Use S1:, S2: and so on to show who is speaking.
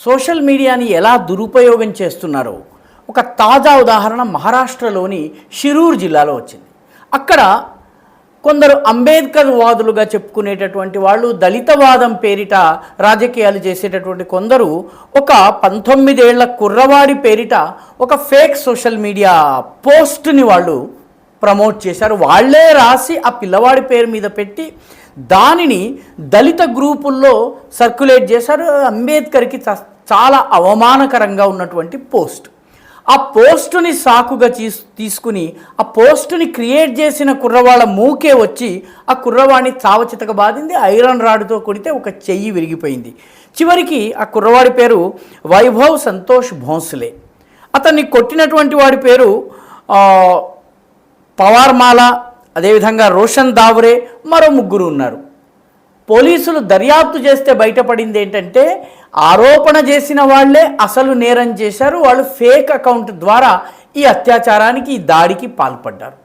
S1: Social మీడియాని ఎలా దురుపయోగం చేస్తున్నారో ఒక తాజా ఉదాహరణ మహారాష్ట్రలోని షిరూర్ జిల్లాలో వచ్చింది. అక్కడ కొందరు అంబేద్కర్ వాదులుగా చెప్పుకునేటటువంటి వాళ్ళు, దళితవాదం పేరిట రాజకీయాలు చేసేటటువంటి కొందరు ఒక 19 ఏళ్ల కుర్రవాడి పేరిట ఒక ఫేక్ సోషల్ మీడియా పోస్ట్ని వాళ్ళు ప్రమోట్ చేశారు. వాళ్ళే రాసి ఆ పిల్లవాడి పేరు మీద పెట్టి దానిని దళిత గ్రూపుల్లో సర్క్యులేట్ చేశారు. అంబేద్కర్కి చాలా అవమానకరంగా ఉన్నటువంటి పోస్ట్. ఆ పోస్టుని సాకుగా తీసుకుని ఆ పోస్టుని క్రియేట్ చేసిన కుర్రవాళ్ళ మూకే వచ్చి ఆ కుర్రవాడిని చావచితక బాధింది. ఐరన్ రాడ్తో కొడితే ఒక చెయ్యి విరిగిపోయింది. చివరికి ఆ కుర్రవాడి పేరు వైభవ్ సంతోష్ భోంస్లే. అతన్ని కొట్టినటువంటి వాడి పేరు పవార్మాల, అదేవిధంగా రోషన్ దావ్రే, మరో ముగ్గురు ఉన్నారు. పోలీసులు దర్యాప్తు చేస్తే బయటపడింది ఏంటంటే ఆరోపణ చేసిన వాళ్లే అసలు నేరం చేశారు. వాళ్ళు ఫేక్ అకౌంట్ ద్వారా ఈ అత్యాచారానికి, ఈ దాడికి పాల్పడ్డారు.